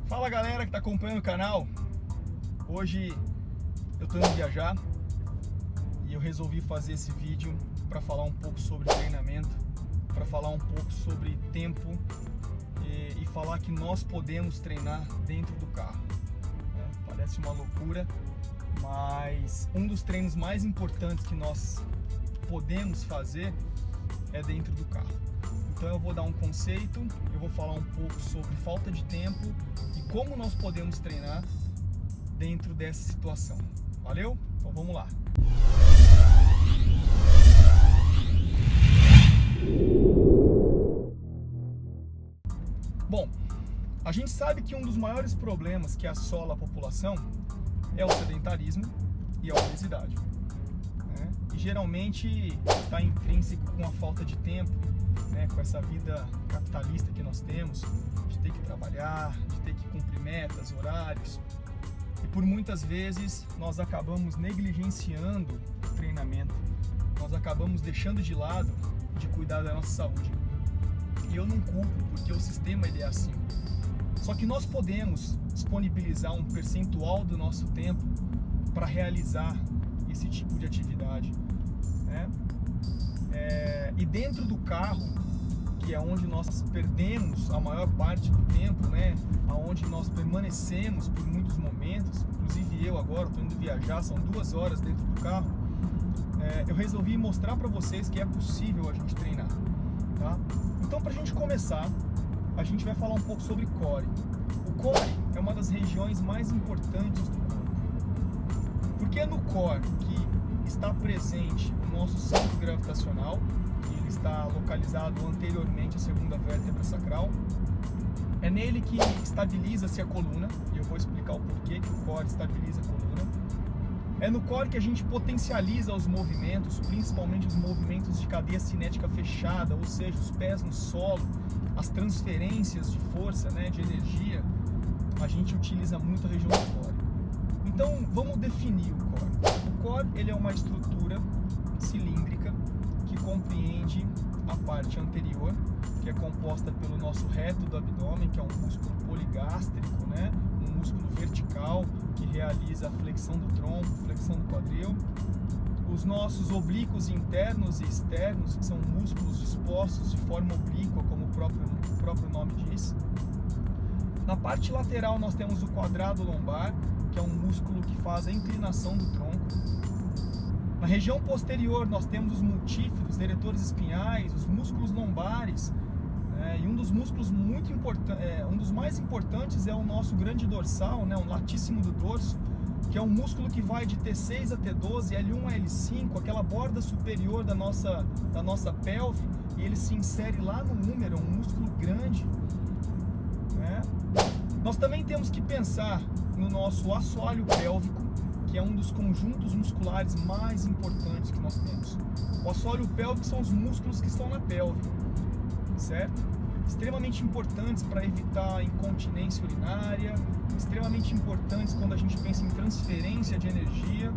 Fala galera que está acompanhando o canal. Hoje eu estou indo viajar e eu resolvi fazer esse vídeo para falar um pouco sobre treinamento, para falar um pouco sobre tempo e falar que nós podemos treinar dentro do carro. Parece uma loucura, mas um dos treinos mais importantes que nós podemos fazer é dentro do carro. Então eu vou dar um conceito, eu vou falar um pouco sobre falta de tempo e como nós podemos treinar dentro dessa situação. Valeu? Então vamos lá. Bom, a gente sabe que um dos maiores problemas que assola a população é o sedentarismo e a obesidade, né? E geralmente está intrínseco com a falta de tempo, né? Com essa vida capitalista que nós temos, de ter que trabalhar, de ter que cumprir metas, horários. E por muitas vezes nós acabamos negligenciando o treinamento, nós acabamos deixando de lado de cuidar da nossa saúde. E eu não culpo, porque o sistema ele é assim. Só que nós podemos disponibilizar um percentual do nosso tempo para realizar esse tipo de atividade, né? E dentro do carro, que é onde nós perdemos a maior parte do tempo, né? Aonde nós permanecemos por muitos momentos, inclusive eu agora estou indo viajar, são 2 horas dentro do carro. Eu resolvi mostrar para vocês que é possível a gente treinar, tá? Então, para a gente começar, a gente vai falar um pouco sobre core. O core é uma das regiões mais importantes do corpo, porque é no core que está presente o nosso centro gravitacional, que ele está localizado anteriormente à segunda vértebra sacral. É nele que estabiliza-se a coluna, e eu vou explicar o porquê que o core estabiliza a coluna. É no core que a gente potencializa os movimentos, principalmente os movimentos de cadeia cinética fechada, ou seja, os pés no solo, as transferências de força, né, de energia. A gente utiliza muito a região do core. Então, vamos definir o core. O core ele é uma estrutura cilíndrica que compreende a parte anterior, que é composta pelo nosso reto do abdômen, que é um músculo poligástrico, né? Um músculo vertical que realiza a flexão do tronco, flexão do quadril. Os nossos oblíquos internos e externos, que são músculos dispostos de forma oblíqua, como o próprio nome diz. Na parte lateral nós temos o quadrado lombar, que é um músculo que faz a inclinação do tronco. Na região posterior nós temos os multífidos, eretores espinhais, os músculos lombares, e um dos músculos muito importantes, um dos mais importantes é o nosso grande dorsal, né, o latíssimo do dorso, que é um músculo que vai de T6 a T12, L1 a L5, aquela borda superior da nossa pelve, e ele se insere lá no húmero, um músculo grande, né? Nós também temos que pensar no nosso assoalho pélvico, que é um dos conjuntos musculares mais importantes que nós temos. O assoalho pélvico são os músculos que estão na pelve, certo? Extremamente importantes para evitar incontinência urinária, extremamente importantes quando a gente pensa em transferência de energia.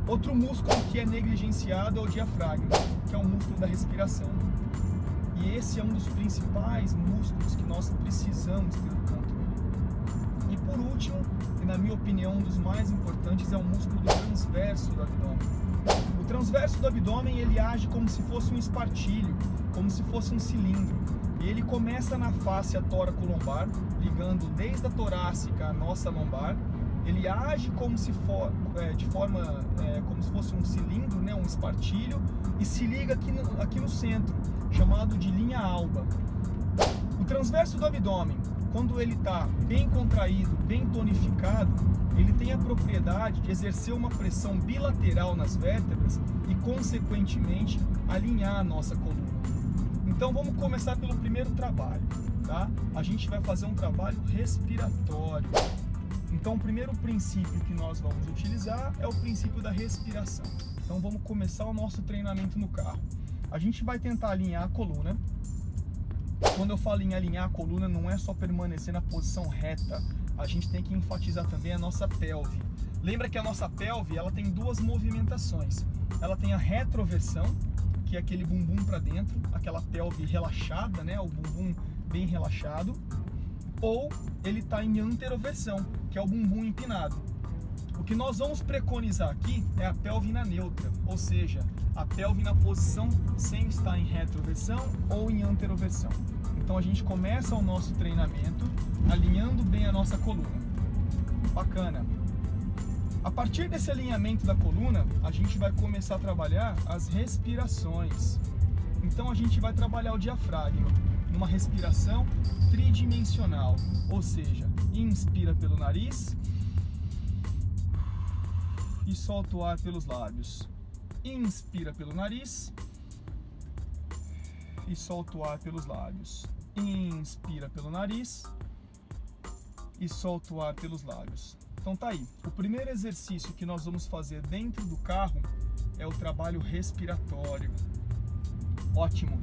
Outro músculo que é negligenciado é o diafragma, que é o músculo da respiração. E esse é um dos principais músculos que nós precisamos ter no controle. E por último, e na minha opinião, um dos mais importantes é o músculo do transverso do abdômen. O transverso do abdômen ele age como se fosse um espartilho, como se fosse um cilindro. E ele começa na face tóraco-lombar, ligando desde a torácica à nossa lombar. Ele age como se como se fosse um cilindro, né, um espartilho, e se liga aqui no centro, chamado de linha alba. O transverso do abdômen, quando ele está bem contraído, bem tonificado, ele tem a propriedade de exercer uma pressão bilateral nas vértebras e, consequentemente, alinhar a nossa coluna. Então vamos começar pelo primeiro trabalho, tá? A gente vai fazer um trabalho respiratório. Então o primeiro princípio que nós vamos utilizar é o princípio da respiração. Então vamos começar o nosso treinamento no carro. A gente vai tentar alinhar a coluna. Quando eu falo em alinhar a coluna, não é só permanecer na posição reta. A gente tem que enfatizar também a nossa pelve. Lembra que a nossa pelve ela tem 2 movimentações. Ela tem a retroversão, que é aquele bumbum para dentro, aquela pelve relaxada, né? O bumbum bem relaxado. ou ele está em anteroversão, que é o bumbum empinado. O que nós vamos preconizar aqui é a pelve neutra, ou seja, a pelve na posição sem estar em retroversão ou em anteroversão. Então a gente começa o nosso treinamento alinhando bem a nossa coluna. Bacana. A partir desse alinhamento da coluna, a gente vai começar a trabalhar as respirações. Então a gente vai trabalhar o diafragma numa respiração tridimensional, ou seja, inspira pelo nariz e solta o ar pelos lábios. Inspira pelo nariz e solta o ar pelos lábios. Inspira pelo nariz e solta o ar pelos lábios. Então tá aí. O primeiro exercício que nós vamos fazer dentro do carro é o trabalho respiratório. Ótimo.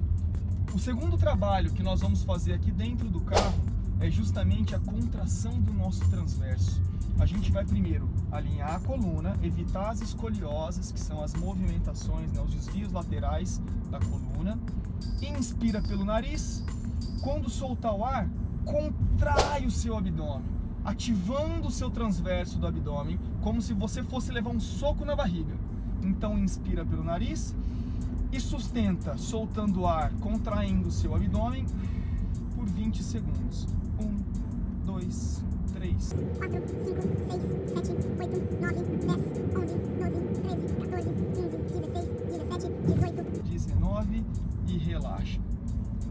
O segundo trabalho que nós vamos fazer aqui dentro do carro é justamente a contração do nosso transverso. A gente vai primeiro alinhar a coluna, evitar as escolioses, que são as movimentações, né, os desvios laterais da coluna. Inspira pelo nariz. Quando soltar o ar, contrai o seu abdômen, ativando o seu transverso do abdômen, como se você fosse levar um soco na barriga. Então inspira pelo nariz e sustenta, soltando o ar, contraindo o seu abdômen por 20 segundos. 1, 2, 3, 4, 5, 6, 7, 8, 9, 10, 11, 12, 13, 14, 15, 16, 17, 18, 19 e relaxa.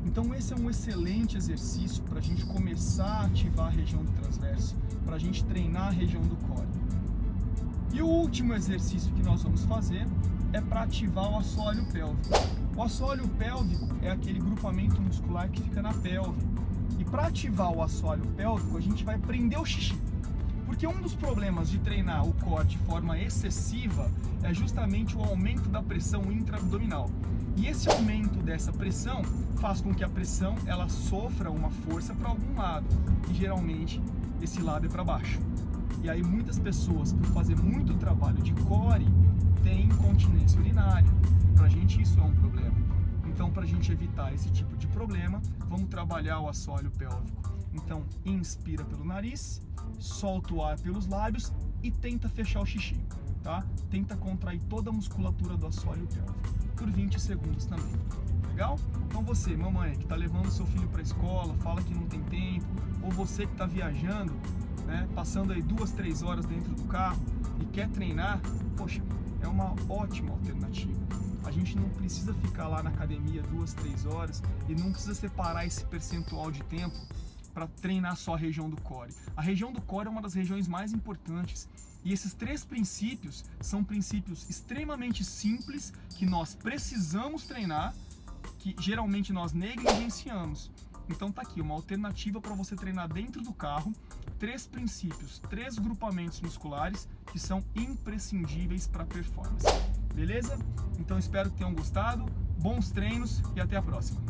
Então esse é um excelente exercício para a gente começar a ativar a região do transverso, para a gente treinar a região do core. E o último exercício que nós vamos fazer é para ativar o assoalho pélvico. O assoalho pélvico é aquele grupamento muscular que fica na pelve. E para ativar o assoalho pélvico, a gente vai prender o xixi. Porque um dos problemas de treinar o core de forma excessiva é justamente o aumento da pressão intra-abdominal. E esse aumento dessa pressão faz com que a pressão ela sofra uma força para algum lado. E geralmente esse lado é para baixo. E aí muitas pessoas, por fazer muito trabalho de core, têm incontinência urinária. Pra gente isso é um problema. Então, para a gente evitar esse tipo de problema, vamos trabalhar o assoalho pélvico. Então, inspira pelo nariz, solta o ar pelos lábios e tenta fechar o xixi, tá? Tenta contrair toda a musculatura do assoalho pélvico por 20 segundos também. Legal? Então você, mamãe, que está levando seu filho para a escola, fala que não tem tempo, ou você que está viajando, né, passando aí 2, 3 horas dentro do carro e quer treinar, poxa, é uma ótima alternativa. A gente não precisa ficar lá na academia 2, 3 horas e não precisa separar esse percentual de tempo para treinar só a região do core. A região do core é uma das regiões mais importantes e esses 3 princípios são princípios extremamente simples que nós precisamos treinar, que geralmente nós negligenciamos. Então tá aqui uma alternativa para você treinar dentro do carro 3 princípios, 3 grupamentos musculares que são imprescindíveis para a performance. Beleza? Então espero que tenham gostado, bons treinos e até a próxima!